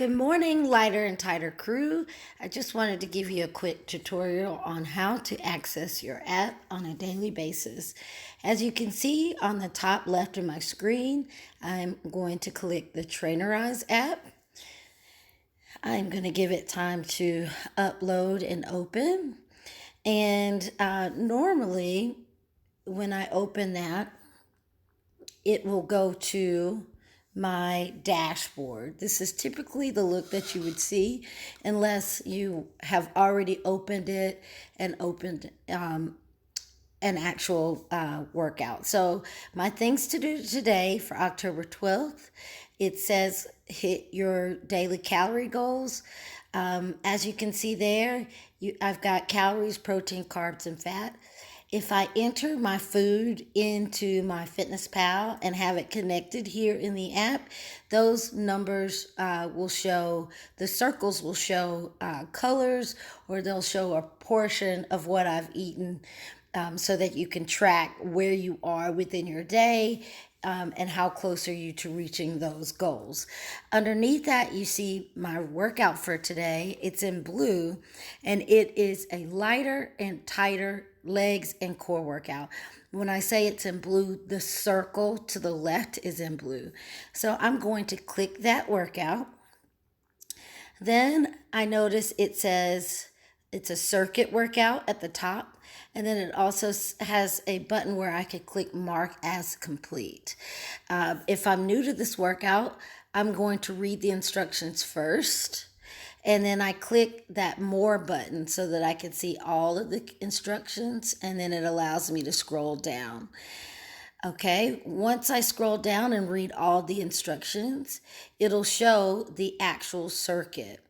Good morning, Lighter and Tighter crew. I just wanted to give you a quick tutorial on how to access your app on a daily basis. As you can see on the top left of my screen, I'm going to click the Trainerize app. I'm going to give it time to upload and open. And normally, when I open that, it will go to my dashboard. This is typically the look that you would see unless you have already opened it and opened an actual workout. So my things to do today for October 12th, it says hit your daily calorie goals. As you can see there, I've got calories, protein, carbs, and fat. If I enter my food into MyFitnessPal and have it connected here in the app, those numbers will show, the circles will show colors, or they'll show a portion of what I've eaten, so that you can track where you are within your day, and how close are you to reaching those goals. Underneath that, you see my workout for today. It's in blue, and it is a lighter and tighter legs and core workout. When I say it's in blue, the circle to the left is in blue. So I'm going to click that workout. Then I notice it says it's a circuit workout at the top. And then it also has a button where I could click mark as complete. If I'm new to this workout, I'm going to read the instructions first. And then I click that more button so that I can see all of the instructions. And then it allows me to scroll down. Okay, once I scroll down and read all the instructions, it'll show the actual circuit.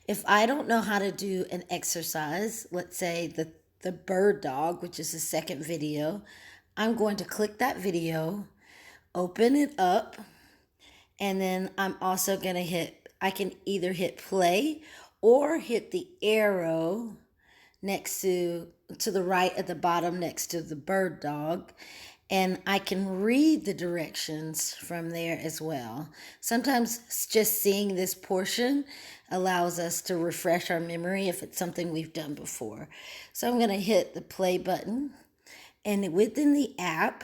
If I don't know how to do an exercise, let's say the bird dog, which is the second video, I'm going to click that video, open it up, and then I'm also going to I can either hit play or hit the arrow next to the right at the bottom next to the bird dog, and I can read the directions from there as well. Sometimes just seeing this portion allows us to refresh our memory if it's something we've done before. So I'm going to hit the play button, and within the app,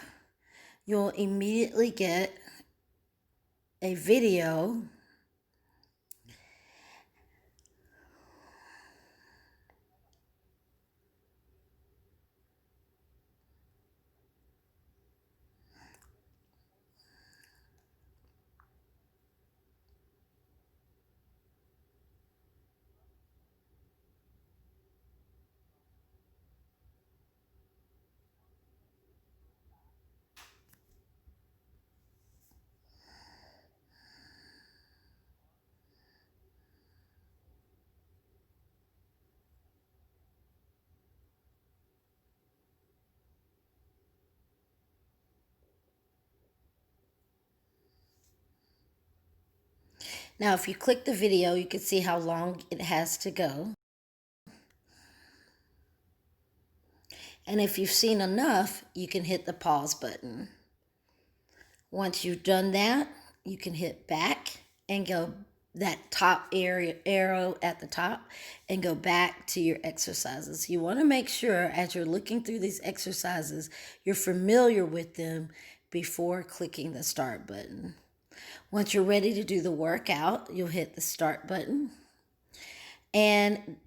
you'll immediately get a video Now, if you click the video, you can see how long it has to go. And if you've seen enough, you can hit the pause button. Once you've done that, you can hit back and go that top arrow at the top and go back to your exercises. You want to make sure as you're looking through these exercises, you're familiar with them before clicking the start button. Once you're ready to do the workout, you'll hit the start button. And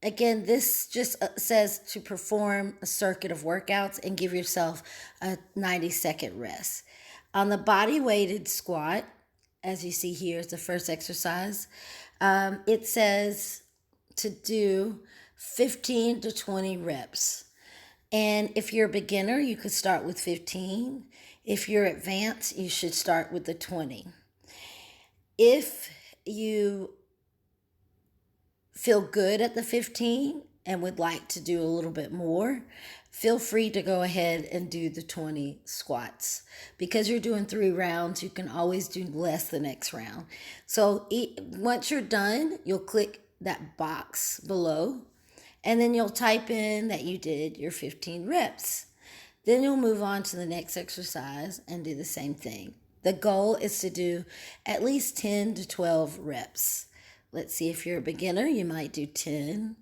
again, this just says to perform a circuit of workouts and give yourself a 90-second rest. On the body weighted squat, as you see here is the first exercise, it says to do 15 to 20 reps. And if you're a beginner, you could start with 15. If you're advanced, you should start with the 20. If you feel good at the 15 and would like to do a little bit more, feel free to go ahead and do the 20 squats. Because you're doing 3 rounds, you can always do less the next round. So once you're done, you'll click that box below, and then you'll type in that you did your 15 reps. Then you'll move on to the next exercise and do the same thing. The goal is to do at least 10 to 12 reps. Let's see, if you're a beginner, you might do 10.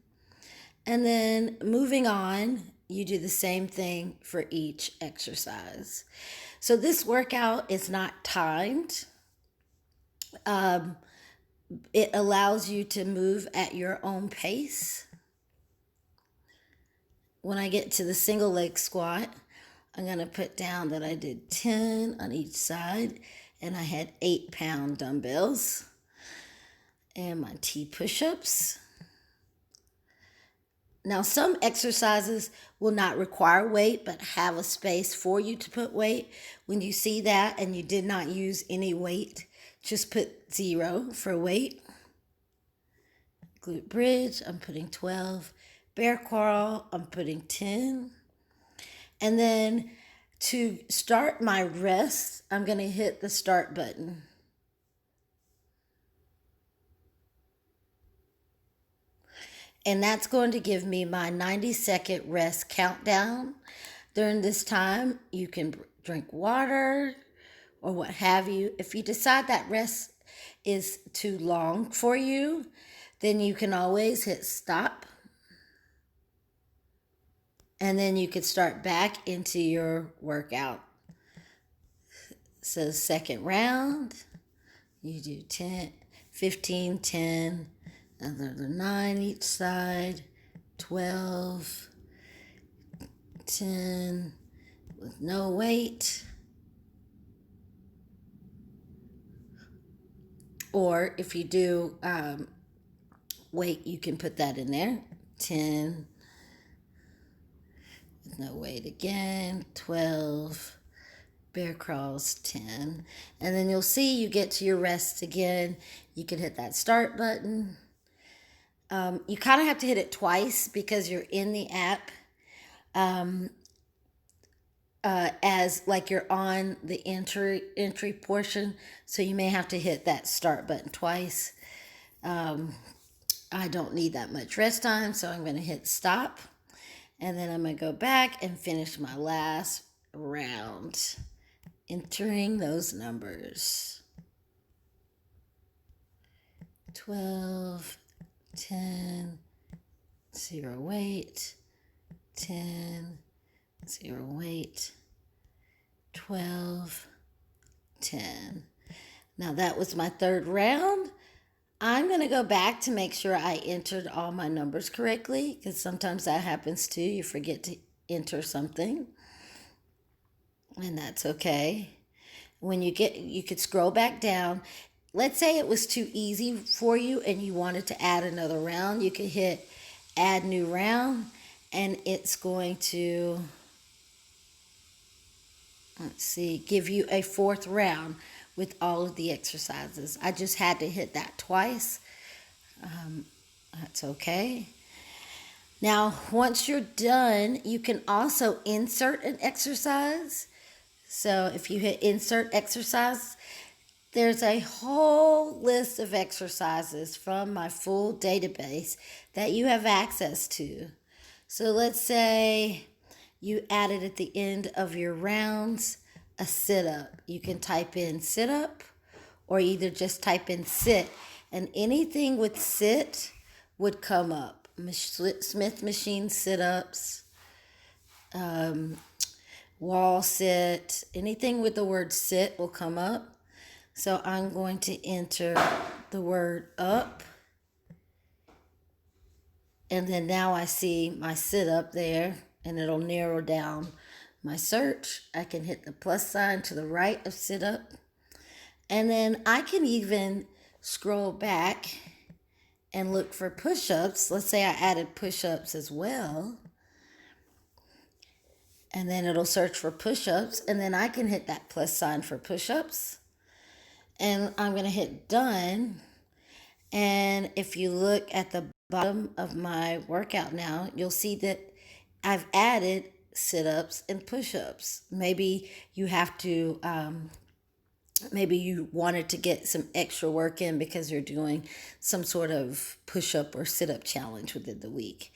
And then moving on, you do the same thing for each exercise. So this workout is not timed. It allows you to move at your own pace. When I get to the single leg squat, I'm going to put down that I did 10 on each side, and I had 8-pound dumbbells and my T push-ups. Now, some exercises will not require weight, but have a space for you to put weight. When you see that and you did not use any weight, just put 0 for weight. Glute bridge, I'm putting 12. Bear crawl, I'm putting 10. And then to start my rest, I'm going to hit the start button. And that's going to give me my 90-second rest countdown. During this time, you can drink water or what have you. If you decide that rest is too long for you, then you can always hit stop. And then you could start back into your workout. So second round, you do 10, 15, 10, another 9 each side, 12, 10, with no weight. Or if you do weight, you can put that in there. 10, with no weight again, 12, bear crawls 10. And then you'll see you get to your rest again. You can hit that start button. You kind of have to hit it twice because you're in the app as like you're on the entry portion. So you may have to hit that start button twice. I don't need that much rest time, so I'm going to hit stop. And then I'm going to go back and finish my last round, entering those numbers. 12, 10, 0 weight, 10, 0 weight, 12, 10. Now that was my third round. I'm going to go back to make sure I entered all my numbers correctly, because sometimes that happens too. You forget to enter something, and that's okay. When you could scroll back down. Let's say it was too easy for you and you wanted to add another round. You could hit add new round, and it's going to, let's see, give you a fourth round with all of the exercises. I just had to hit that twice. That's okay. Now, once you're done, you can also insert an exercise. So if you hit insert exercise, there's a whole list of exercises from my full database that you have access to. So let's say you added at the end of your rounds a sit-up. You can type in sit-up or either just type in sit, and anything with sit would come up. Smith machine sit-ups, wall sit, anything with the word sit will come up. So I'm going to enter the word up. And then now I see my sit up there, and it'll narrow down my search. I can hit the plus sign to the right of sit up. And then I can even scroll back and look for push-ups. Let's say I added push-ups as well. And then it'll search for push-ups. And then I can hit that plus sign for push-ups. And I'm going to hit done. And if you look at the bottom of my workout now, you'll see that I've added sit-ups and push-ups. Maybe you have to, maybe you wanted to get some extra work in because you're doing some sort of push-up or sit-up challenge within the week.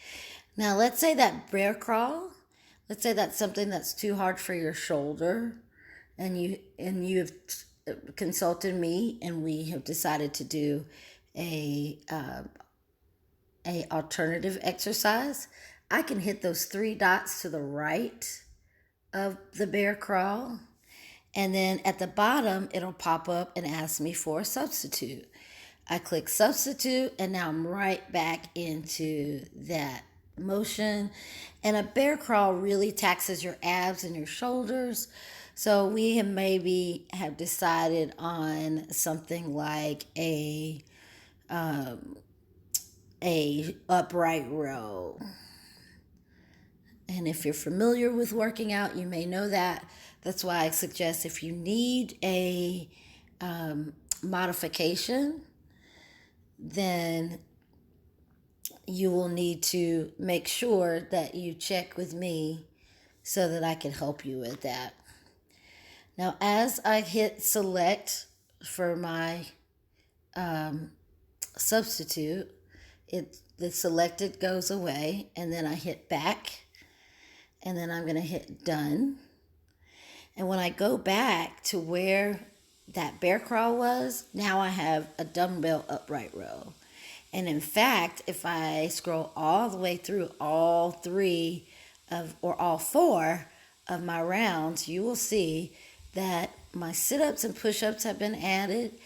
Now, let's say that bear crawl, let's say that's something that's too hard for your shoulder, and you have consulted me, and we have decided to do a alternative exercise. I can hit those three dots to the right of the bear crawl, and then at the bottom it'll pop up and ask me for a substitute. I click substitute, and now I'm right back into that motion. And a bear crawl really taxes your abs and your shoulders. So we have maybe have decided on something like a upright row. And if you're familiar with working out, you may know that. That's why I suggest if you need a modification, then you will need to make sure that you check with me so that I can help you with that. Now, as I hit select for my substitute, the selected goes away, and then I hit back, and then I'm going to hit done. And when I go back to where that bear crawl was, now I have a dumbbell upright row. And in fact, if I scroll all the way through all three or all four of my rounds, you will see that my sit-ups and push-ups have been added,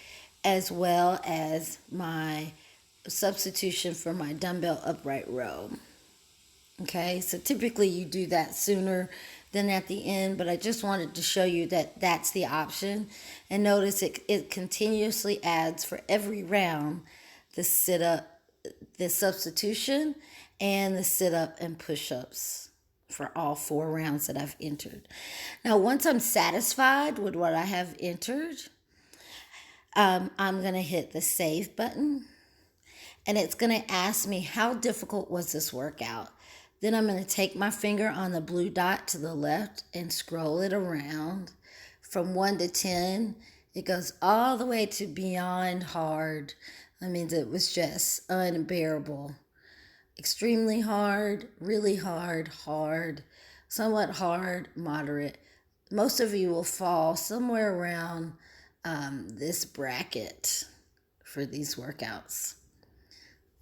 as well as my substitution for my dumbbell upright row. Okay, so typically you do that sooner than at the end, but I just wanted to show you that that's the option. And notice it continuously adds for every round the sit-up, the substitution, and the sit-up and push-ups for all 4 rounds that I've entered. Now, once I'm satisfied with what I have entered, I'm going to hit the save button, and it's going to ask me how difficult was this workout. Then I'm going to take my finger on the blue dot to the left and scroll it around from 1 to 10. It goes all the way to beyond hard. I mean, it was just unbearable. Extremely hard, really hard, hard, somewhat hard, moderate. Most of you will fall somewhere around this bracket for these workouts.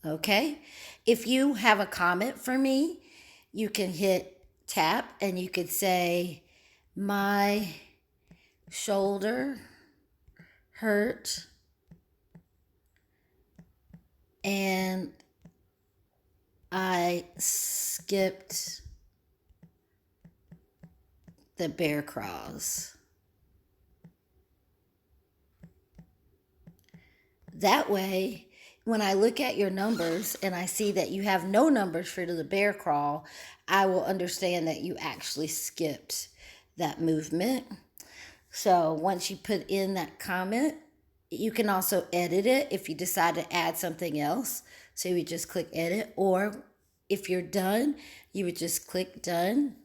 Okay? If you have a comment for me, you can hit tap and you could say, my shoulder hurt and I skipped the bear crawls. That way, when I look at your numbers and I see that you have no numbers for the bear crawl, I will understand that you actually skipped that movement. So once you put in that comment, you can also edit it if you decide to add something else. So you would just click edit, or if you're done, you would just click done.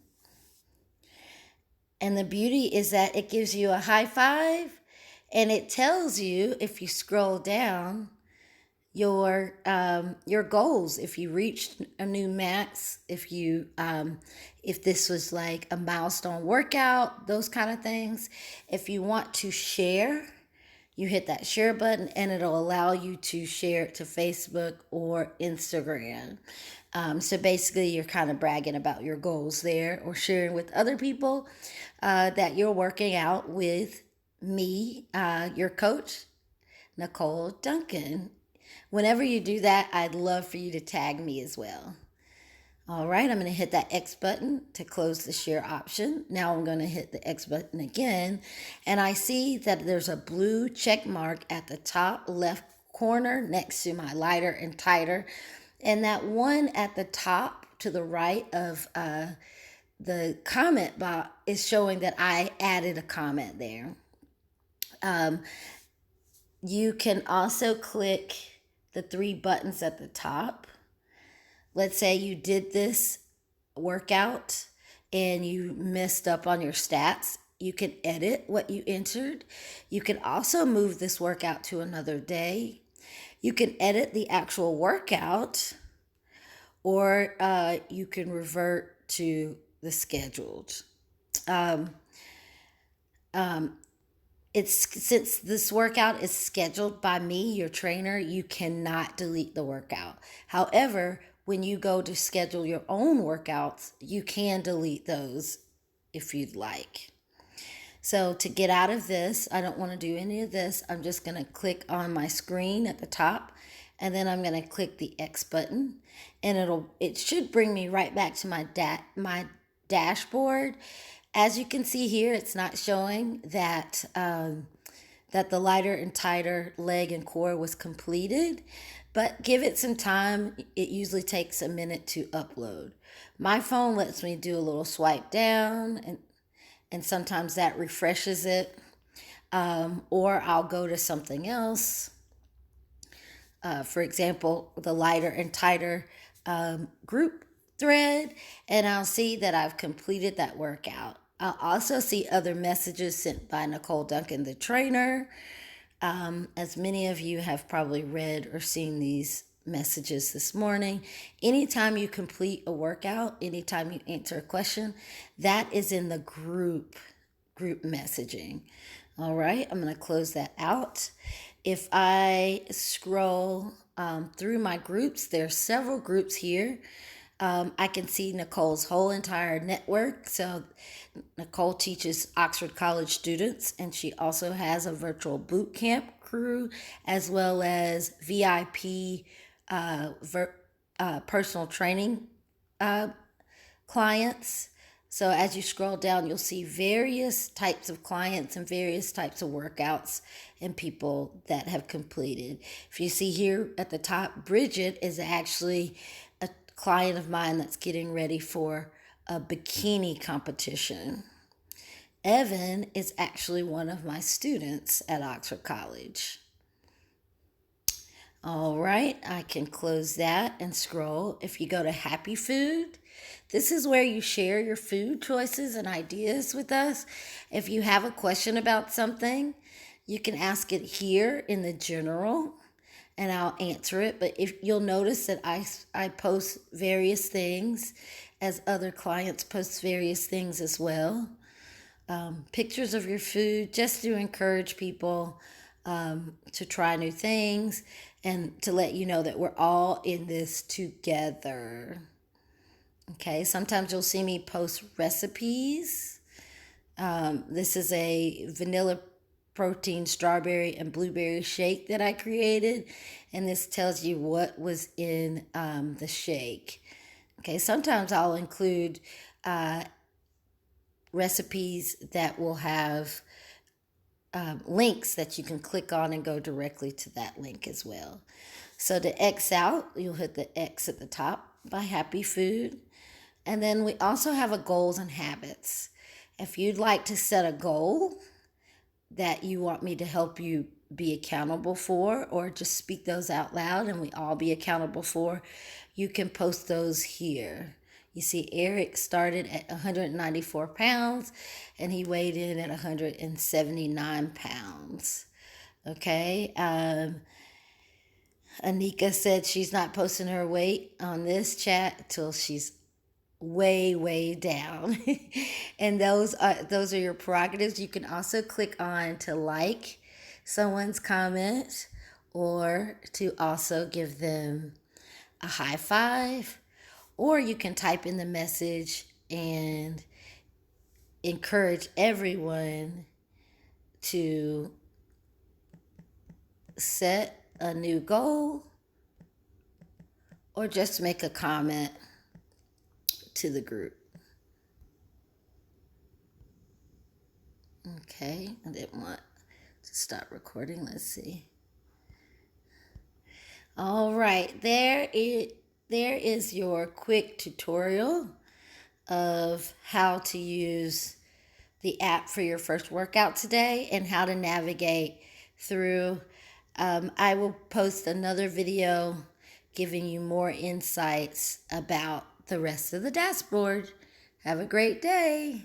And the beauty is that it gives you a high five, and it tells you, if you scroll down, your goals. If you reached a new max, if this was like a milestone workout, those kind of things. If you want to share, you hit that share button, and it'll allow you to share it to Facebook or Instagram. So basically, you're kind of bragging about your goals there, or sharing with other people that you're working out with me, your coach, Nicole Duncan. Whenever you do that, I'd love for you to tag me as well. All right, I'm going to hit that X button to close the share option. Now I'm going to hit the X button again, and I see that there's a blue check mark at the top left corner next to my lighter and tighter, and that one at the top to the right of the comment box is showing that I added a comment there. You can also click the 3 buttons at the top. Let's say you did this workout and you messed up on your stats. You can edit what you entered. You can also move this workout to another day. You can edit the actual workout, or you can revert to the scheduled. since this workout is scheduled by me, your trainer, you cannot delete the workout. However, when you go to schedule your own workouts, you can delete those if you'd like. So to get out of this, I don't want to do any of this. I'm just going to click on my screen at the top, and then I'm going to click the X button, and it should bring me right back to my dashboard. As you can see here, it's not showing that that the lighter and tighter leg and core was completed, but give it some time. It usually takes a minute to upload. My phone lets me do a little swipe down, and sometimes that refreshes it, or I'll go to something else. For example, the lighter and tighter group thread, and I'll see that I've completed that workout. I'll also see other messages sent by Nicole Duncan, the trainer. As many of you have probably read or seen these messages this morning, anytime you complete a workout, anytime you answer a question, that is in the group messaging. All right, I'm going to close that out. If I scroll through my groups, there's several groups here. I can see Nicole's whole entire network. So Nicole teaches Oxford College students, and she also has a virtual boot camp crew, as well as VIP personal training clients. So as you scroll down, you'll see various types of clients and various types of workouts and people that have completed. If you see here at the top, Bridget is actually a client of mine that's getting ready for a bikini competition. Evan is actually one of my students at Oxford College. All right, I can close that and scroll. If you go to Happy Food, this is where you share your food choices and ideas with us. If you have a question about something, you can ask it here in the general, and I'll answer it. But if you'll notice that I post various things as other clients post various things as well. Pictures of your food, just to encourage people to try new things and to let you know that we're all in this together. Okay, sometimes you'll see me post recipes. This is a vanilla protein strawberry and blueberry shake that I created, and this tells you what was in the shake. Okay, sometimes I'll include recipes that will have links that you can click on and go directly to that link as well. So to X out, you'll hit the X at the top by Happy Food. And then we also have a goals and habits. If you'd like to set a goal that you want me to help you be accountable for, or just speak those out loud and we all be accountable for, you can post those here. You see, Eric started at 194 pounds and he weighed in at 179 pounds. Okay. Anika said she's not posting her weight on this chat till she's way down. And those are your prerogatives. You can also click on to like someone's comment, or to also give them a high five, or you can type in the message and encourage everyone to set a new goal, or just make a comment to the group. Okay, I didn't want to stop recording. Let's see. All right, there is your quick tutorial of how to use the app for your first workout today and how to navigate through. I will post another video giving you more insights about the rest of the dashboard. Have a great day.